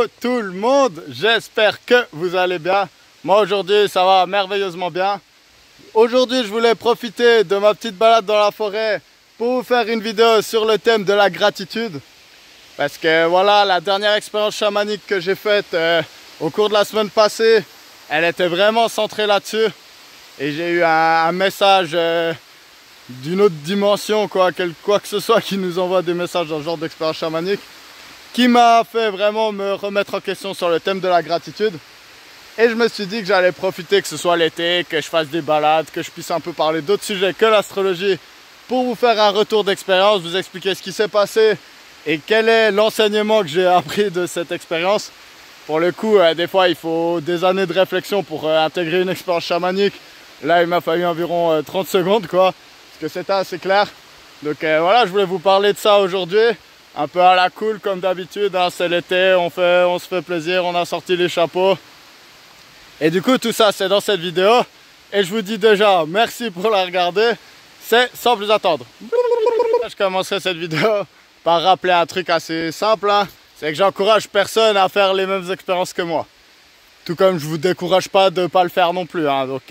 Hello tout le monde, j'espère que vous allez bien. Moi aujourd'hui ça va merveilleusement bien. Aujourd'hui je voulais profiter de ma petite balade dans la forêt pour vous faire une vidéo sur le thème de la gratitude. Parce que voilà, la dernière expérience chamanique que j'ai faite au cours de la semaine passée, elle était vraiment centrée là-dessus. Et j'ai eu un message d'une autre dimension, quoi que ce soit qui nous envoie des messages dans ce genre d'expérience chamanique, qui m'a fait vraiment me remettre en question sur le thème de la gratitude. Et je me suis dit que j'allais profiter, que ce soit l'été, que je fasse des balades, que je puisse un peu parler d'autres sujets que l'astrologie, pour vous faire un retour d'expérience, vous expliquer ce qui s'est passé et quel est l'enseignement que j'ai appris de cette expérience. Pour le coup, des fois il faut des années de réflexion pour intégrer une expérience chamanique. Là il m'a fallu environ 30 secondes quoi, parce que c'était assez clair. Donc voilà, je voulais vous parler de ça aujourd'hui. Un peu à la cool comme d'habitude, hein, c'est l'été, on se fait plaisir, on a sorti les chapeaux. Et du coup tout ça c'est dans cette vidéo. Et je vous dis déjà merci pour la regarder. C'est sans plus attendre. Je commencerai cette vidéo par rappeler un truc assez simple, hein. C'est que j'encourage personne à faire les mêmes expériences que moi. Tout comme je vous décourage pas de pas le faire non plus, hein. Donc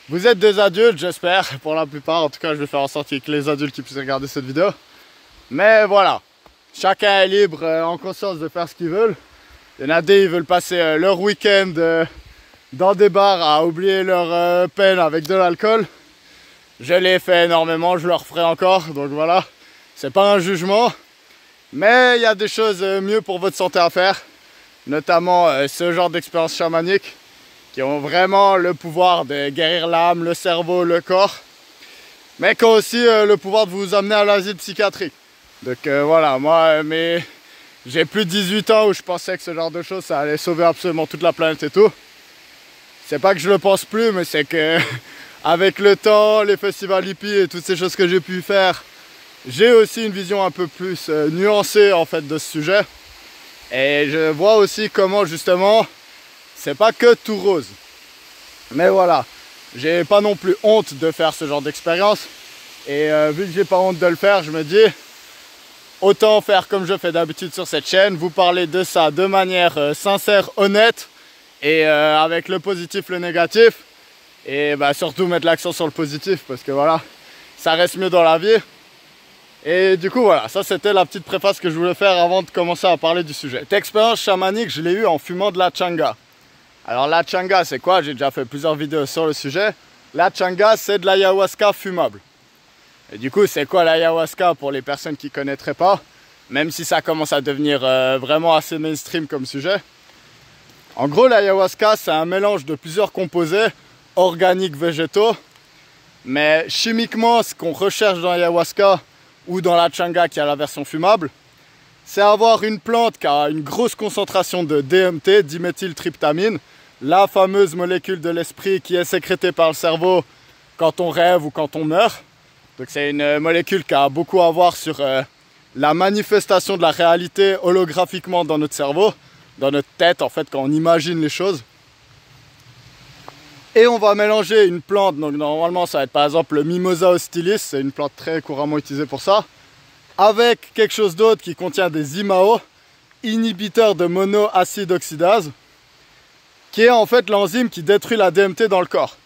vous êtes des adultes j'espère, pour la plupart. En tout cas je vais faire en sorte que les adultes qui puissent regarder cette vidéo. Mais voilà, chacun est libre en conscience de faire ce qu'ils veulent. Il y en a des, ils veulent passer leur week-end dans des bars à oublier leur peine avec de l'alcool. Je l'ai fait énormément, je le referai encore, donc voilà. C'est pas un jugement, mais il y a des choses mieux pour votre santé à faire. Notamment ce genre d'expériences chamaniques qui ont vraiment le pouvoir de guérir l'âme, le cerveau, le corps. Mais qui ont aussi le pouvoir de vous amener à l'asile psychiatrique. Donc voilà, moi j'ai plus de 18 ans où je pensais que ce genre de choses ça allait sauver absolument toute la planète et tout. C'est pas que je le pense plus, mais c'est que avec le temps, les festivals hippies et toutes ces choses que j'ai pu faire, j'ai aussi une vision un peu plus nuancée en fait de ce sujet. Et je vois aussi comment justement c'est pas que tout rose. Mais voilà, j'ai pas non plus honte de faire ce genre d'expérience. Et vu que j'ai pas honte de le faire, je me dis autant faire comme je fais d'habitude sur cette chaîne, vous parler de ça de manière sincère, honnête et avec le positif, le négatif. Et bah, surtout mettre l'accent sur le positif parce que voilà, ça reste mieux dans la vie. Et du coup voilà, ça c'était la petite préface que je voulais faire avant de commencer à parler du sujet. Cette expérience chamanique, je l'ai eue en fumant de la changa. Alors la changa c'est quoi? J'ai déjà fait plusieurs vidéos sur le sujet. La changa c'est de l'ayahuasca fumable. Et du coup c'est quoi l'ayahuasca pour les personnes qui ne connaîtraient pas? Même si ça commence à devenir vraiment assez mainstream comme sujet. En gros l'ayahuasca c'est un mélange de plusieurs composés organiques végétaux. Mais chimiquement ce qu'on recherche dans l'ayahuasca ou dans la changa qui a la version fumable, c'est avoir une plante qui a une grosse concentration de DMT, diméthyltryptamine, la fameuse molécule de l'esprit qui est sécrétée par le cerveau quand on rêve ou quand on meurt. Donc c'est une molécule qui a beaucoup à voir sur la manifestation de la réalité holographiquement dans notre cerveau, dans notre tête en fait quand on imagine les choses. Et on va mélanger une plante, donc normalement ça va être par exemple le Mimosa hostilis, c'est une plante très couramment utilisée pour ça, avec quelque chose d'autre qui contient des IMAO, inhibiteurs de monoacide oxydase, qui est en fait l'enzyme qui détruit la DMT dans le corps.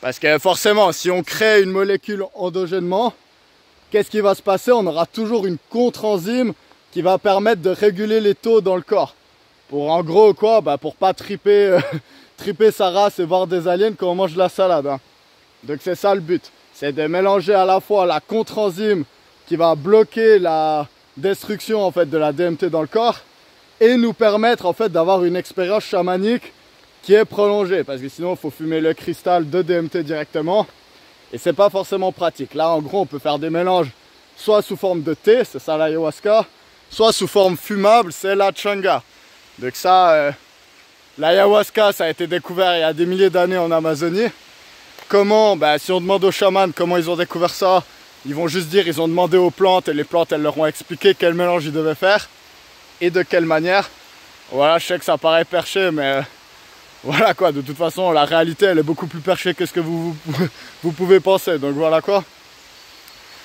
Parce que forcément, si on crée une molécule endogènement, qu'est-ce qui va se passer? On aura toujours une contre-enzyme qui va permettre de réguler les taux dans le corps. Pour en gros quoi? Bah, pour pas triper sa race et voir des aliens quand on mange de la salade, hein. Donc c'est ça le but, c'est de mélanger à la fois la contre-enzyme qui va bloquer la destruction en fait de la DMT dans le corps et nous permettre en fait d'avoir une expérience chamanique qui est prolongée, parce que sinon il faut fumer le cristal de DMT directement et c'est pas forcément pratique. Là en gros on peut faire des mélanges soit sous forme de thé, c'est ça l'ayahuasca, soit sous forme fumable, c'est la changa. Donc ça l'ayahuasca, ça a été découvert il y a des milliers d'années en Amazonie. Comment? Bah, si on demande aux chamans comment ils ont découvert ça, ils vont juste dire ils ont demandé aux plantes et les plantes elles leur ont expliqué quel mélange ils devaient faire et de quelle manière. Voilà, je sais que ça paraît perché, mais voilà quoi, de toute façon la réalité elle est beaucoup plus perchée que ce que vous pouvez penser, donc voilà quoi.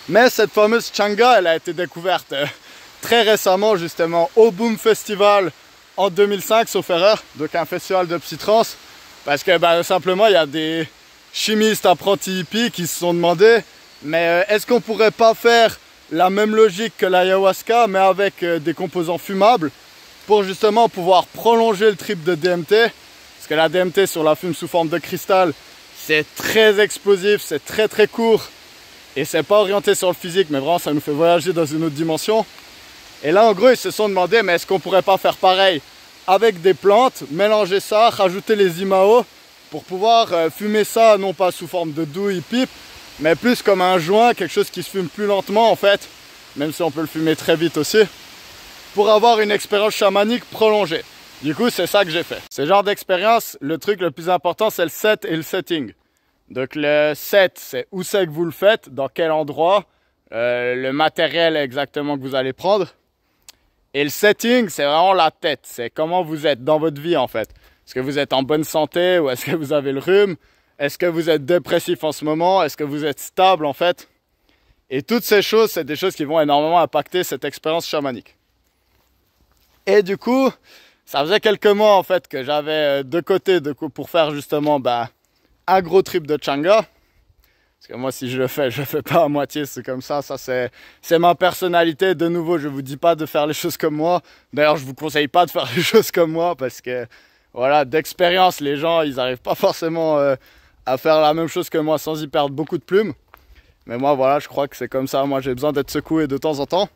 Mais cette fameuse changa, elle a été découverte très récemment justement au Boom Festival en 2005, sauf erreur, donc un festival de psytrance, parce que simplement il y a des chimistes apprentis hippies qui se sont demandé, mais est-ce qu'on pourrait pas faire la même logique que l'ayahuasca, mais avec des composants fumables, pour justement pouvoir prolonger le trip de DMT, parce que la DMT sur la fume sous forme de cristal, c'est très explosif, c'est très court, et c'est pas orienté sur le physique, mais vraiment ça nous fait voyager dans une autre dimension. Et là en gros ils se sont demandé, mais est-ce qu'on pourrait pas faire pareil avec des plantes, mélanger ça, rajouter les IMAO, pour pouvoir fumer ça non pas sous forme de douille, pipe, mais plus comme un joint, quelque chose qui se fume plus lentement en fait, même si on peut le fumer très vite aussi, pour avoir une expérience chamanique prolongée. Du coup c'est ça que j'ai fait. Ce genre d'expérience, le truc le plus important c'est le set et le setting. Donc le set, c'est où c'est que vous le faites, dans quel endroit, le matériel exactement que vous allez prendre. Et le setting, c'est vraiment la tête, c'est comment vous êtes dans votre vie en fait. Est-ce que vous êtes en bonne santé ou est-ce que vous avez le rhume? Est-ce que vous êtes dépressif en ce moment? Est-ce que vous êtes stable en fait? Et toutes ces choses, c'est des choses qui vont énormément impacter cette expérience chamanique. Et du coup, ça faisait quelques mois en fait que j'avais de côté pour faire justement un gros trip de Changa. Parce que moi, si je le fais pas à moitié, c'est comme ça. Ça, c'est ma personnalité. De nouveau, je vous dis pas de faire les choses comme moi. D'ailleurs, je vous conseille pas de faire les choses comme moi parce que, voilà, d'expérience, les gens, ils arrivent pas forcément à faire la même chose que moi sans y perdre beaucoup de plumes. Mais moi, voilà, je crois que c'est comme ça. Moi, j'ai besoin d'être secoué de temps en temps.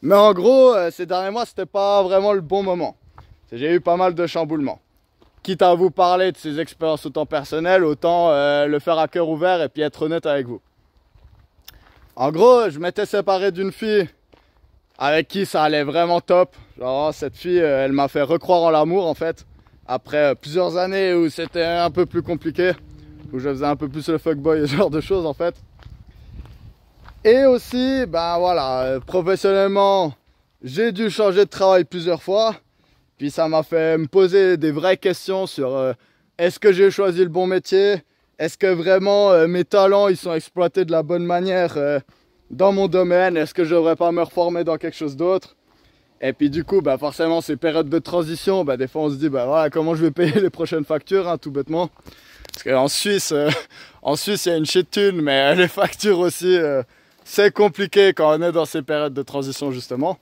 Mais en gros, ces derniers mois, c'était pas vraiment le bon moment. J'ai eu pas mal de chamboulements. Quitte à vous parler de ces expériences autant personnelles, autant le faire à cœur ouvert et puis être honnête avec vous. En gros, je m'étais séparé d'une fille avec qui ça allait vraiment top. Genre, cette fille, elle m'a fait recroire en l'amour en fait. Après plusieurs années où c'était un peu plus compliqué, où je faisais un peu plus le fuckboy et ce genre de choses en fait. Et aussi, voilà, professionnellement, j'ai dû changer de travail plusieurs fois. Puis ça m'a fait me poser des vraies questions sur est-ce que j'ai choisi le bon métier? Est-ce que vraiment mes talents ils sont exploités de la bonne manière dans mon domaine? Est-ce que je devrais pas me reformer dans quelque chose d'autre? Et puis du coup, forcément ces périodes de transition, des fois on se dit voilà, comment je vais payer les prochaines factures, hein, tout bêtement. Parce qu'en Suisse, il y a une shit thune, mais les factures aussi, c'est compliqué quand on est dans ces périodes de transition justement.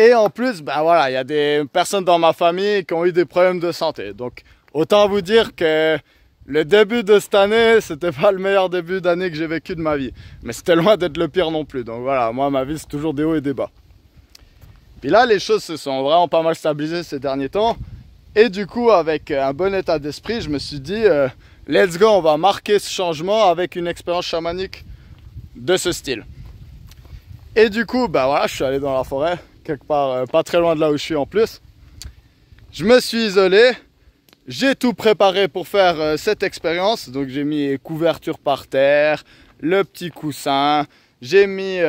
Et en plus, voilà, il y a des personnes dans ma famille qui ont eu des problèmes de santé. Donc, autant vous dire que le début de cette année, c'était pas le meilleur début d'année que j'ai vécu de ma vie. Mais c'était loin d'être le pire non plus. Donc voilà, moi, ma vie, c'est toujours des hauts et des bas. Puis là, les choses se sont vraiment pas mal stabilisées ces derniers temps. Et du coup, avec un bon état d'esprit, je me suis dit, let's go, on va marquer ce changement avec une expérience chamanique de ce style. Et du coup, voilà, je suis allé dans la forêt. Quelque part pas très loin de là où je suis en plus. Je me suis isolé, j'ai tout préparé pour faire cette expérience. Donc j'ai mis les couvertures par terre, le petit coussin, j'ai mis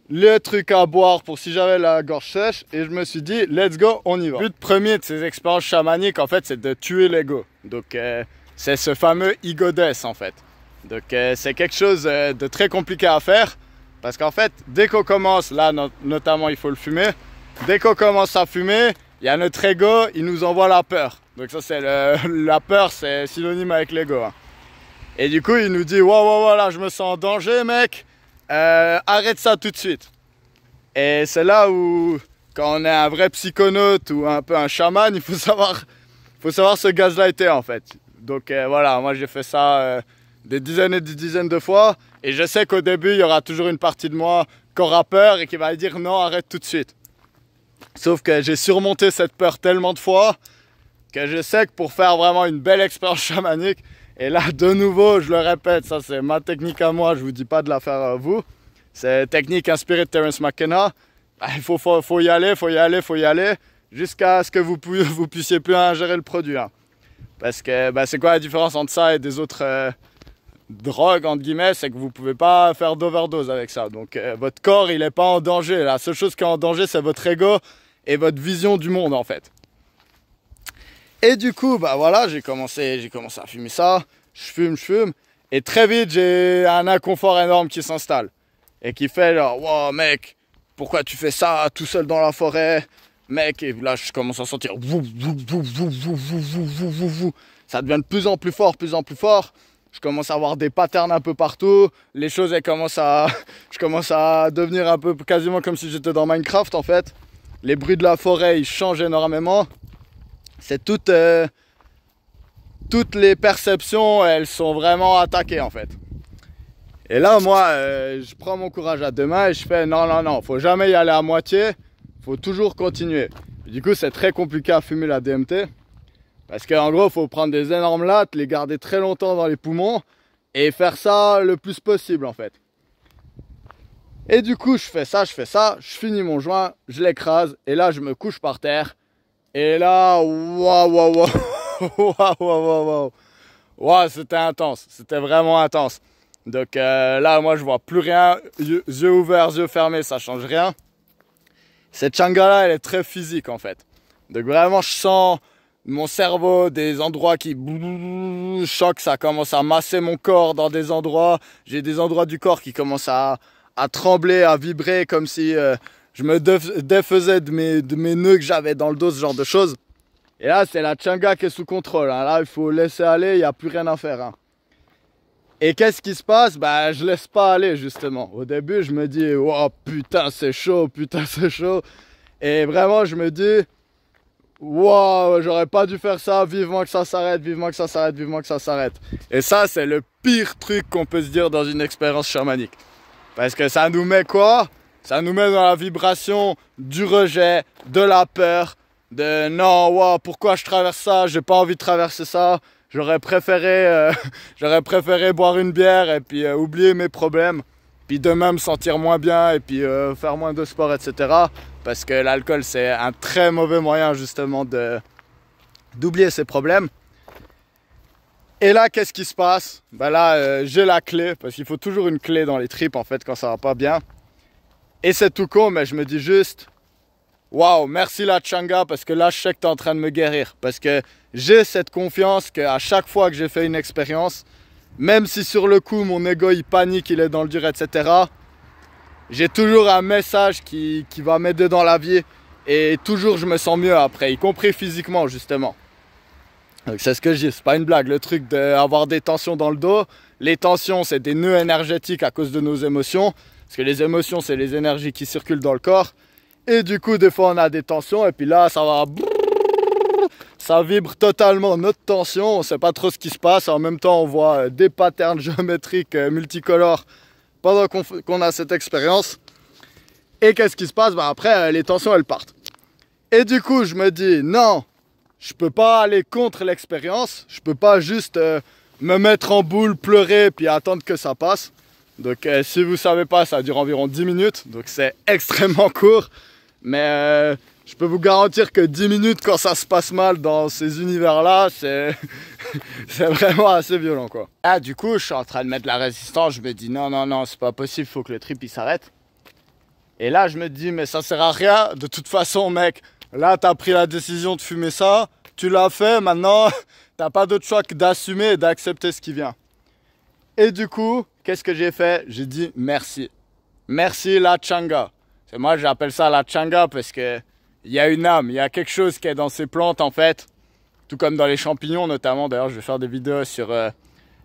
le truc à boire pour si j'avais la gorge sèche. Et je me suis dit, let's go, on y va. Le but premier de ces expériences chamaniques, en fait, c'est de tuer l'ego. Donc c'est ce fameux ego death en fait. Donc c'est quelque chose de très compliqué à faire. Parce qu'en fait, dès qu'on commence, là notamment il faut le fumer, dès qu'on commence à fumer, il y a notre ego, il nous envoie la peur. Donc ça c'est la peur, c'est synonyme avec l'ego. Hein. Et du coup il nous dit, wow, là je me sens en danger mec, arrête ça tout de suite. Et c'est là où, quand on est un vrai psychonaute ou un peu un chaman, il faut savoir se gaslighter en fait. Donc voilà, moi j'ai fait ça des dizaines et des dizaines de fois. Et je sais qu'au début, il y aura toujours une partie de moi qui aura peur et qui va dire non, arrête tout de suite. Sauf que j'ai surmonté cette peur tellement de fois que je sais que pour faire vraiment une belle expérience chamanique, et là de nouveau, je le répète, ça c'est ma technique à moi, je vous dis pas de la faire à vous. C'est technique inspirée de Terence McKenna. Il faut y aller, jusqu'à ce que vous puissiez plus ingérer le produit. Hein. Parce que c'est quoi la différence entre ça et des autres... drogue entre guillemets, c'est que vous pouvez pas faire d'overdose avec ça. Donc votre corps il est pas en danger. La seule chose qui est en danger c'est votre ego et votre vision du monde en fait. Et du coup voilà, j'ai commencé à fumer ça. Je fume et très vite j'ai un inconfort énorme qui s'installe et qui fait genre wow mec, pourquoi tu fais ça tout seul dans la forêt, mec? Et là, je commence à sentir, ça devient de plus en plus fort, plus en plus fort. Je commence à avoir des patterns un peu partout. Les choses, elles commencent à... Je commence à devenir un peu quasiment comme si j'étais dans Minecraft, en fait. Les bruits de la forêt, ils changent énormément. C'est toutes les perceptions, elles sont vraiment attaquées, en fait. Et là, moi, je prends mon courage à deux mains et je fais non, non, non, faut jamais y aller à moitié. Faut toujours continuer. Du coup, c'est très compliqué à fumer la DMT. Parce qu'en gros, il faut prendre des énormes lattes, les garder très longtemps dans les poumons et faire ça le plus possible en fait. Et du coup, je fais ça, je finis mon joint, je l'écrase et là, je me couche par terre. Et là, waouh, waouh, c'était intense, c'était vraiment intense. Donc là, moi, je vois plus rien, yeux ouverts, yeux fermés, ça change rien. Cette changa-là, elle est très physique en fait. Donc vraiment, je sens mon cerveau, des endroits qui choquent, ça commence à masser mon corps dans des endroits. J'ai des endroits du corps qui commencent à trembler, à vibrer comme si je me défaisais de mes nœuds que j'avais dans le dos, ce genre de choses. Et là, c'est la changa qui est sous contrôle. Hein. Là, il faut laisser aller, il n'y a plus rien à faire. Hein. Et qu'est-ce qui se passe? Bah, je laisse pas aller justement. Au début, je me dis, oh putain, c'est chaud, putain, c'est chaud. Et vraiment, je me dis, wow, j'aurais pas dû faire ça, vivement que ça s'arrête, vivement que ça s'arrête, vivement que ça s'arrête. Et ça, c'est le pire truc qu'on peut se dire dans une expérience chamanique. Parce que ça nous met quoi? Ça nous met dans la vibration du rejet, de la peur, de non, wow, pourquoi je traverse ça? J'ai pas envie de traverser ça. J'aurais préféré boire une bière et puis oublier mes problèmes. Puis demain me sentir moins bien et puis faire moins de sport, etc. Parce que l'alcool, c'est un très mauvais moyen justement d'oublier ses problèmes. Et là, qu'est-ce qui se passe? Ben là, j'ai la clé, parce qu'il faut toujours une clé dans les tripes en fait quand ça va pas bien. Et c'est tout con, mais je me dis juste, waouh, merci la changa, parce que là, je sais que tu es en train de me guérir. Parce que j'ai cette confiance qu'à chaque fois que j'ai fait une expérience, même si sur le coup, mon ego, il panique, il est dans le dur, etc., j'ai toujours un message qui va m'aider dans la vie. Et toujours, je me sens mieux après, y compris physiquement, justement. Donc c'est ce que je dis, c'est pas une blague, le truc d'avoir des tensions dans le dos. Les tensions, c'est des nœuds énergétiques à cause de nos émotions. Parce que les émotions, c'est les énergies qui circulent dans le corps. Et du coup, des fois, on a des tensions. Et puis là, ça va... Ça vibre totalement notre tension. On ne sait pas trop ce qui se passe. En même temps, on voit des patterns géométriques multicolores pendant qu'on a cette expérience. Et qu'est-ce qui se passe? Bah, après, les tensions, elles partent. Et du coup, je me dis, non, je peux pas aller contre l'expérience. Je peux pas juste me mettre en boule, pleurer, puis attendre que ça passe. Donc, si vous savez pas, ça dure environ 10 minutes. Donc, c'est extrêmement court. Mais je peux vous garantir que 10 minutes, quand ça se passe mal dans ces univers-là, c'est vraiment assez violent, quoi. Ah, du coup, je suis en train de mettre la résistance. Je me dis, non, non, non, c'est pas possible. Faut que le trip, il s'arrête. Et là, je me dis, mais ça sert à rien. De toute façon, mec, là, t'as pris la décision de fumer ça. Tu l'as fait, maintenant, t'as pas d'autre choix que d'assumer et d'accepter ce qui vient. Et du coup, qu'est-ce que j'ai fait? J'ai dit merci. Merci la changa. Et moi, j'appelle ça la changa parce que il y a une âme, il y a quelque chose qui est dans ces plantes en fait. Tout comme dans les champignons notamment. D'ailleurs, je vais faire des vidéos sur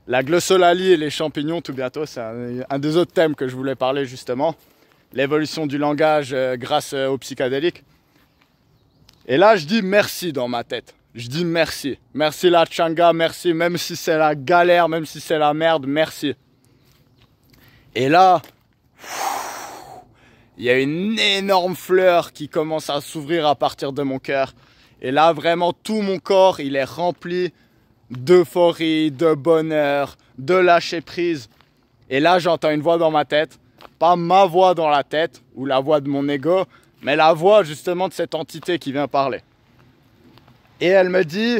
la glossolalie et les champignons tout bientôt. C'est un des autres thèmes que je voulais parler justement. L'évolution du langage grâce aux psychédéliques. Et là, je dis merci dans ma tête. Je dis merci. Merci la changa, merci. Même si c'est la galère, même si c'est la merde, merci. Et là, il y a une énorme fleur qui commence à s'ouvrir à partir de mon cœur. Et là, vraiment, tout mon corps, il est rempli d'euphorie, de bonheur, de lâcher prise. Et là, j'entends une voix dans ma tête. Pas ma voix dans la tête, ou la voix de mon ego, mais la voix justement de cette entité qui vient parler. Et elle me dit,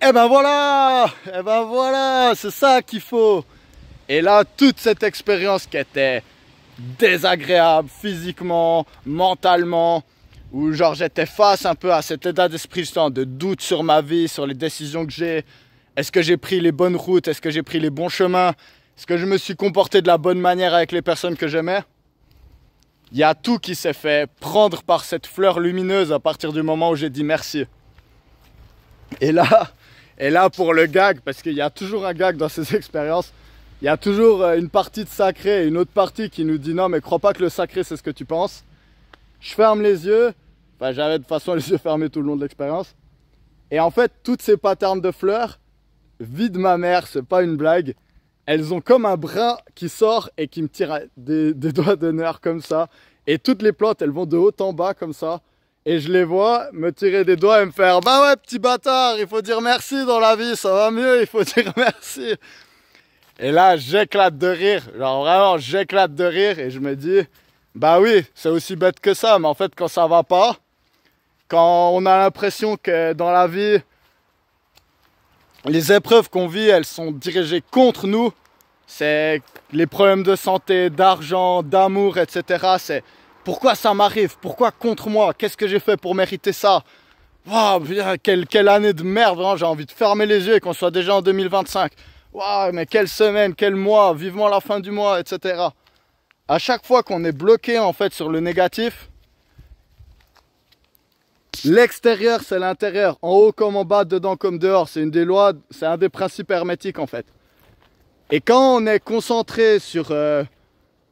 eh ben voilà, c'est ça qu'il faut. Et là, toute cette expérience qui était désagréable physiquement, mentalement, où genre j'étais face un peu à cet état d'esprit justement de doute sur ma vie, sur les décisions que j'ai. Est-ce que j'ai pris les bonnes routes? Est-ce que j'ai pris les bons chemins? Est-ce que je me suis comporté de la bonne manière avec les personnes que j'aimais? il y a tout qui s'est fait prendre par cette fleur lumineuse à partir du moment où j'ai dit merci. Et là pour le gag, parce qu'il y a toujours un gag dans ces expériences, il y a toujours une partie de sacré et une autre partie qui nous dit non mais crois pas que le sacré c'est ce que tu penses. Je ferme les yeux, enfin j'avais de toute façon les yeux fermés tout le long de l'expérience. Et en fait toutes ces patterns de fleurs, vie de ma mère, c'est pas une blague, elles ont comme un brin qui sort et qui me tire des doigts d'honneur comme ça. Et toutes les plantes elles vont de haut en bas comme ça. Et je les vois me tirer des doigts et me faire « Bah ouais petit bâtard, il faut dire merci dans la vie, ça va mieux, il faut dire merci ». Et là j'éclate de rire, genre vraiment j'éclate de rire et je me dis « Bah oui, c'est aussi bête que ça, mais en fait quand ça va pas, quand on a l'impression que dans la vie, les épreuves qu'on vit, elles sont dirigées contre nous, c'est les problèmes de santé, d'argent, d'amour, etc. C'est pourquoi ça m'arrive, pourquoi contre moi, qu'est-ce que j'ai fait pour mériter ça? Waouh, quelle année de merde, vraiment, j'ai envie de fermer les yeux et qu'on soit déjà en 2025. Waouh, mais quelle semaine, quel mois, vivement la fin du mois, etc. À chaque fois qu'on est bloqué en fait sur le négatif, l'extérieur c'est l'intérieur, en haut comme en bas, dedans comme dehors, c'est une des lois, c'est un des principes hermétiques en fait. Et quand on est concentré sur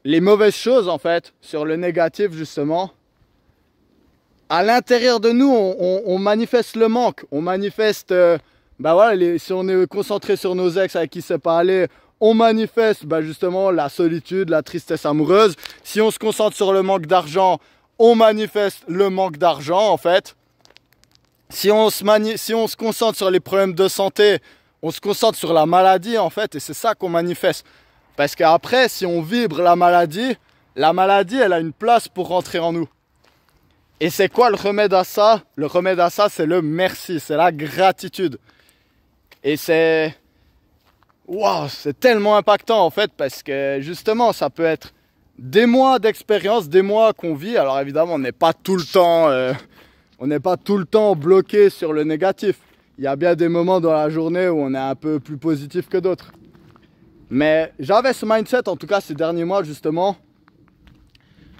les mauvaises choses en fait, sur le négatif justement, à l'intérieur de nous on manifeste le manque, on manifeste, bah voilà, si on est concentré sur nos ex avec qui c'est pas allé, on manifeste bah justement la solitude, la tristesse amoureuse. Si on se concentre sur le manque d'argent, on manifeste le manque d'argent en fait. Si on se concentre sur les problèmes de santé, on se concentre sur la maladie en fait, et c'est ça qu'on manifeste. Parce qu'après, si on vibre la maladie, elle a une place pour rentrer en nous. Et c'est quoi le remède à ça? Le remède à ça, c'est le merci, c'est la gratitude. Et c'est... Waouh, c'est tellement impactant en fait, parce que justement, ça peut être des mois d'expérience, des mois qu'on vit. Alors évidemment, on n'est pas tout le temps bloqué sur le négatif. Il y a bien des moments dans la journée où on est un peu plus positif que d'autres. Mais j'avais ce mindset, en tout cas ces derniers mois justement,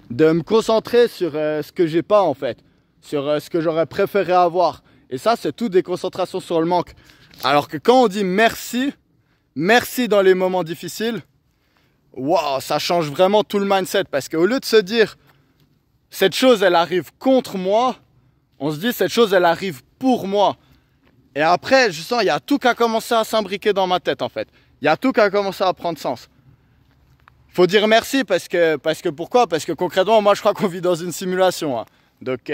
de me concentrer sur ce que j'ai pas en fait, sur ce que j'aurais préféré avoir. Et ça, c'est tout des concentrations sur le manque. Alors que quand on dit merci, merci dans les moments difficiles, waouh, ça change vraiment tout le mindset. Parce qu'au lieu de se dire, cette chose, elle arrive contre moi, on se dit, cette chose, elle arrive pour moi. Et après, je sens, il y a tout qui a commencé à s'imbriquer dans ma tête, en fait. Il y a tout qui a commencé à prendre sens. Faut dire merci parce que pourquoi? Parce que concrètement, moi, je crois qu'on vit dans une simulation. Hein. Donc,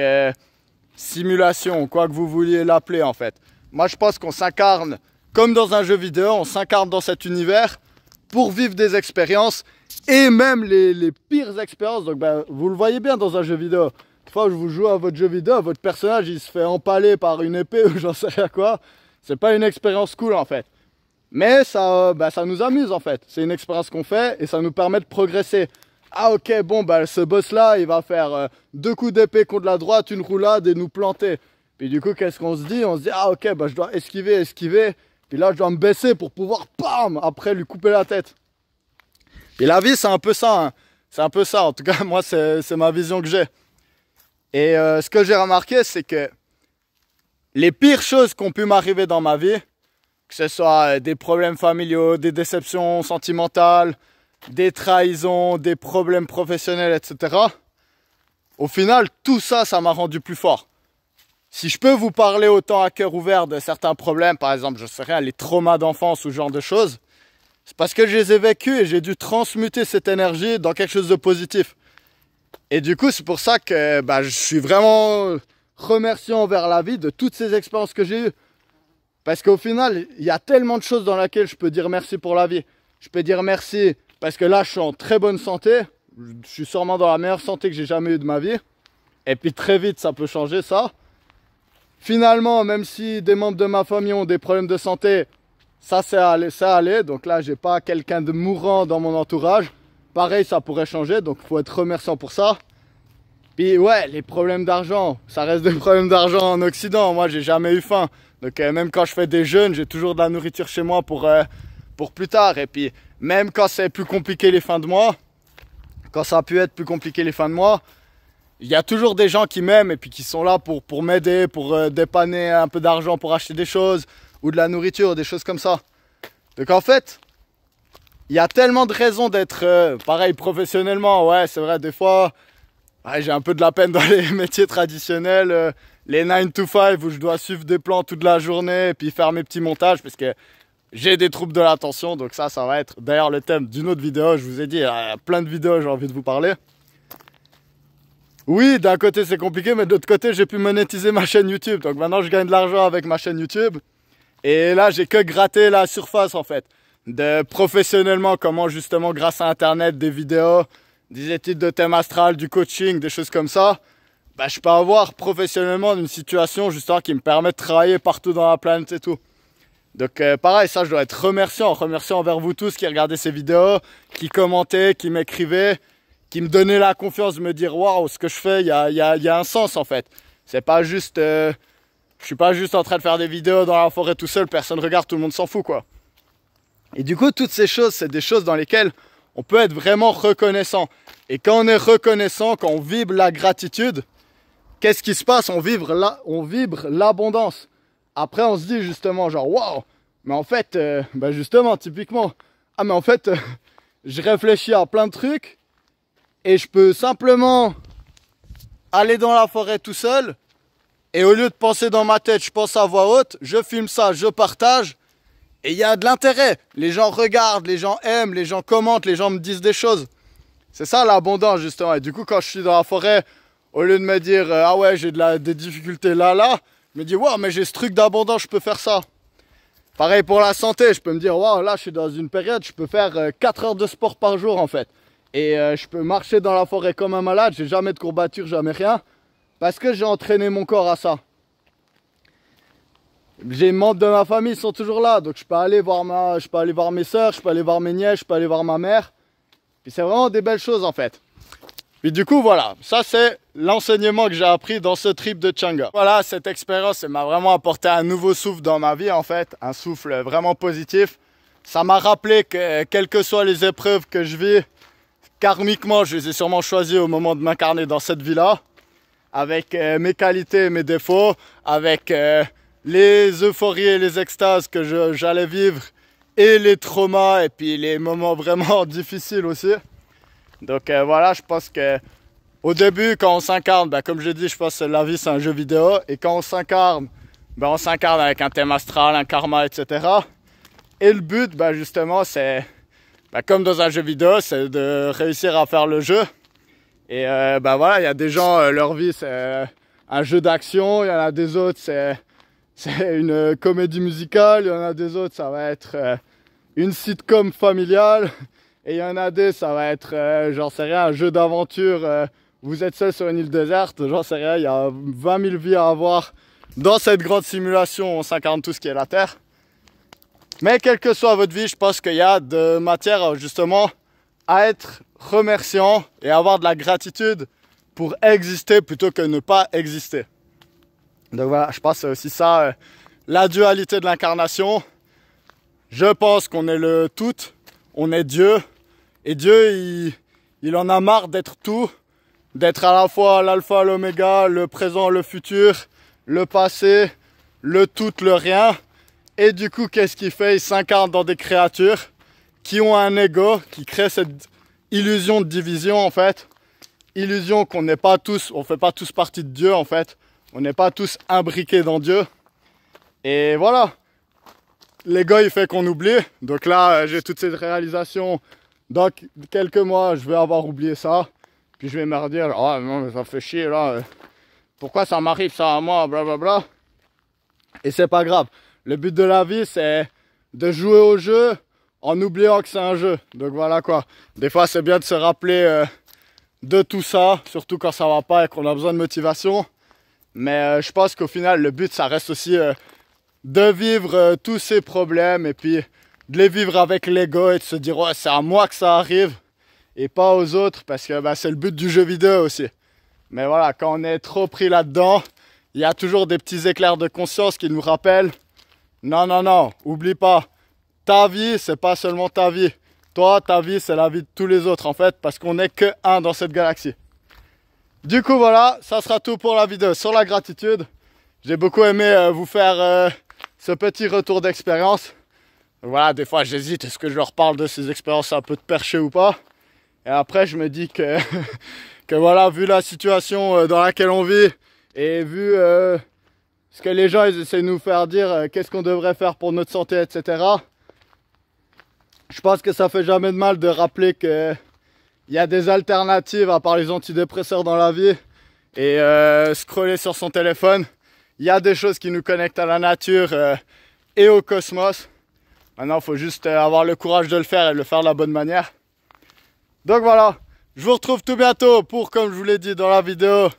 simulation, quoi que vous vouliez l'appeler, en fait. Moi, je pense qu'on s'incarne comme dans un jeu vidéo, on s'incarne dans cet univers pour vivre des expériences et même les pires expériences. Donc, ben, vous le voyez bien dans un jeu vidéo. Une fois que vous jouez à votre jeu vidéo, votre personnage il se fait empaler par une épée ou j'en sais rien quoi. C'est pas une expérience cool en fait. Mais ça, ça nous amuse en fait. C'est une expérience qu'on fait et ça nous permet de progresser. Ah ok, bon, ce boss là, il va faire 2 coups d'épée contre la droite, une roulade et nous planter. Puis du coup, qu'est-ce qu'on se dit? On se dit, ah ok, je dois esquiver. Puis là, je dois me baisser pour pouvoir, bam, après lui couper la tête. Et la vie, c'est un peu ça. Hein. C'est un peu ça. En tout cas, moi, c'est ma vision que j'ai. Et ce que j'ai remarqué, c'est que les pires choses qui ont pu m'arriver dans ma vie, que ce soit des problèmes familiaux, des déceptions sentimentales, des trahisons, des problèmes professionnels, etc. Au final, tout ça, ça m'a rendu plus fort. Si je peux vous parler autant à cœur ouvert de certains problèmes, par exemple, je sais rien, les traumas d'enfance ou ce genre de choses, c'est parce que je les ai vécus et j'ai dû transmuter cette énergie dans quelque chose de positif. Et du coup, c'est pour ça que je suis vraiment remerciant envers la vie de toutes ces expériences que j'ai eues. Parce qu'au final, il y a tellement de choses dans lesquelles je peux dire merci pour la vie. Je peux dire merci parce que là, je suis en très bonne santé. Je suis sûrement dans la meilleure santé que j'ai jamais eue de ma vie. Et puis très vite, ça peut changer ça. Finalement, même si des membres de ma famille ont des problèmes de santé, ça c'est allé. Donc là, j'ai pas quelqu'un de mourant dans mon entourage. Pareil, ça pourrait changer, donc il faut être remerciant pour ça. Puis ouais, les problèmes d'argent, ça reste des problèmes d'argent en Occident. Moi, j'ai jamais eu faim. Donc même quand je fais des jeûnes, j'ai toujours de la nourriture chez moi pour plus tard. Et puis même quand c'est plus compliqué les fins de mois, quand ça a pu être plus compliqué les fins de mois, il y a toujours des gens qui m'aiment et puis qui sont là pour m'aider, pour dépanner un peu d'argent pour acheter des choses ou de la nourriture, des choses comme ça. Donc en fait, il y a tellement de raisons d'être pareil professionnellement. Ouais, c'est vrai, des fois, ouais, j'ai un peu de la peine dans les métiers traditionnels, les 9 to 5 où je dois suivre des plans toute la journée et puis faire mes petits montages parce que j'ai des troubles de l'attention. Donc ça va être d'ailleurs le thème d'une autre vidéo. Je vous ai dit, il y a plein de vidéos, j'ai envie de vous parler. Oui, d'un côté c'est compliqué, mais de l'autre côté j'ai pu monétiser ma chaîne YouTube. Donc maintenant je gagne de l'argent avec ma chaîne YouTube. Et là j'ai que gratté la surface en fait. De professionnellement, comment justement grâce à internet, des vidéos, des études de thème astral, du coaching, des choses comme ça, bah, je peux avoir professionnellement une situation justement qui me permet de travailler partout dans la planète et tout. Donc pareil, ça je dois être remerciant envers vous tous qui regardez ces vidéos, qui commentez, qui m'écrivez, qui me donnait la confiance de me dire waouh, ce que je fais, il y a un sens en fait. C'est pas juste, je suis pas juste en train de faire des vidéos dans la forêt tout seul, personne regarde, tout le monde s'en fout quoi. Et du coup, toutes ces choses, c'est des choses dans lesquelles on peut être vraiment reconnaissant. Et quand on est reconnaissant, quand on vibre la gratitude, qu'est-ce qui se passe? On vibre l'abondance. Après, on se dit justement genre waouh, mais en fait, bah justement, typiquement, ah mais en fait, je réfléchis à plein de trucs. Et je peux simplement aller dans la forêt tout seul. Et au lieu de penser dans ma tête, je pense à voix haute. Je filme ça, je partage. Et il y a de l'intérêt. Les gens regardent, les gens aiment, les gens commentent, les gens me disent des choses. C'est ça l'abondance justement. Et du coup, quand je suis dans la forêt, au lieu de me dire ah ouais, j'ai des difficultés là, je me dis waouh, mais j'ai ce truc d'abondance, je peux faire ça. Pareil pour la santé, je peux me dire waouh, là je suis dans une période, je peux faire 4 heures de sport par jour en fait. Et je peux marcher dans la forêt comme un malade, j'ai jamais de courbature, jamais rien. Parce que j'ai entraîné mon corps à ça. J'ai membres de ma famille, ils sont toujours là. Donc je peux aller voir mes soeurs, je peux aller voir mes nièces, je peux aller voir ma mère. Puis c'est vraiment des belles choses en fait. Puis du coup voilà, ça c'est l'enseignement que j'ai appris dans ce trip de Tchanga. Voilà, cette expérience, elle m'a vraiment apporté un nouveau souffle dans ma vie en fait. Un souffle vraiment positif. Ça m'a rappelé que quelles que soient les épreuves que je vis, karmiquement, je les ai sûrement choisis au moment de m'incarner dans cette vie-là, avec mes qualités et mes défauts, avec les euphories et les extases que j'allais vivre, et les traumas, et puis les moments vraiment difficiles aussi. Donc voilà, je pense que au début, quand on s'incarne, bah, comme je l'ai dit, je pense que la vie c'est un jeu vidéo, et quand on s'incarne, bah, on s'incarne avec un thème astral, un karma, etc. Et le but, bah, justement, c'est... Bah, comme dans un jeu vidéo, c'est de réussir à faire le jeu. Et bah voilà, il y a des gens, leur vie c'est un jeu d'action, il y en a des autres c'est une comédie musicale, il y en a des autres ça va être une sitcom familiale, et il y en a des ça va être, j'en sais rien, un jeu d'aventure, vous êtes seul sur une île déserte, j'en sais rien, il y a 20 000 vies à avoir dans cette grande simulation, on s'incarne tout ce qui est la Terre. Mais quelle que soit votre vie, je pense qu'il y a de matière justement à être remerciant et avoir de la gratitude pour exister plutôt que ne pas exister. Donc voilà, je pense que c'est aussi ça, la dualité de l'incarnation. Je pense qu'on est le tout, on est Dieu. Et Dieu, il en a marre d'être tout, d'être à la fois l'alpha, l'oméga, le présent, le futur, le passé, le tout, le rien. Et du coup, qu'est-ce qu'il fait? Il s'incarne dans des créatures qui ont un ego, qui créent cette illusion de division en fait. Illusion qu'on n'est pas tous, on fait pas tous partie de Dieu en fait. On n'est pas tous imbriqués dans Dieu. Et voilà. L'ego il fait qu'on oublie. Donc là, j'ai toute cette réalisation. Dans quelques mois, je vais avoir oublié ça. Puis je vais me redire, oh non, mais ça fait chier là. Pourquoi ça m'arrive ça à moi, blablabla. Et c'est pas grave. Le but de la vie, c'est de jouer au jeu en oubliant que c'est un jeu. Donc voilà quoi. Des fois, c'est bien de se rappeler de tout ça, surtout quand ça va pas et qu'on a besoin de motivation. Mais je pense qu'au final, le but, ça reste aussi de vivre tous ces problèmes et puis de les vivre avec l'ego et de se dire, ouais, c'est à moi que ça arrive et pas aux autres parce que bah, c'est le but du jeu vidéo aussi. Mais voilà, quand on est trop pris là-dedans, il y a toujours des petits éclairs de conscience qui nous rappellent non, non, non, oublie pas, ta vie, c'est pas seulement ta vie. Toi, ta vie, c'est la vie de tous les autres en fait, parce qu'on n'est que un dans cette galaxie. Du coup, voilà, ça sera tout pour la vidéo sur la gratitude. J'ai beaucoup aimé vous faire ce petit retour d'expérience. Voilà, des fois j'hésite, est-ce que je leur parle de ces expériences un peu de perché ou pas? Et après, je me dis que, que voilà, vu la situation dans laquelle on vit, et vu ce que les gens ils essaient de nous faire dire, qu'est-ce qu'on devrait faire pour notre santé, etc. Je pense que ça fait jamais de mal de rappeler qu'il y a des alternatives à part les antidépresseurs dans la vie. Et scroller sur son téléphone, il y a des choses qui nous connectent à la nature et au cosmos. Maintenant, il faut juste avoir le courage de le faire et le faire de la bonne manière. Donc voilà, je vous retrouve tout bientôt pour, comme je vous l'ai dit dans la vidéo,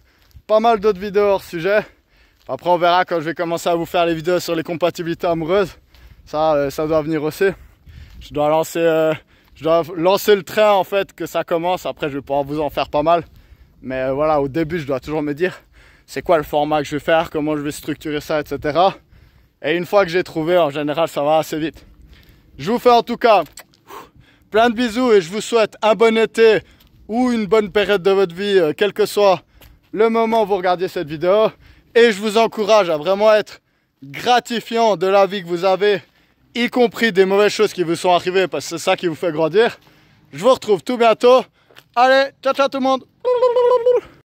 pas mal d'autres vidéos hors sujet. Après, on verra quand je vais commencer à vous faire les vidéos sur les compatibilités amoureuses. Ça doit venir aussi. Je dois lancer le train en fait, que ça commence. Après, je vais pouvoir vous en faire pas mal. Mais voilà, au début, je dois toujours me dire c'est quoi le format que je vais faire, comment je vais structurer ça, etc. Et une fois que j'ai trouvé, en général, ça va assez vite. Je vous fais en tout cas plein de bisous et je vous souhaite un bon été ou une bonne période de votre vie, quel que soit le moment où vous regardiez cette vidéo. Et je vous encourage à vraiment être gratifiant de la vie que vous avez, y compris des mauvaises choses qui vous sont arrivées, parce que c'est ça qui vous fait grandir. Je vous retrouve tout bientôt. Allez, ciao ciao tout le monde.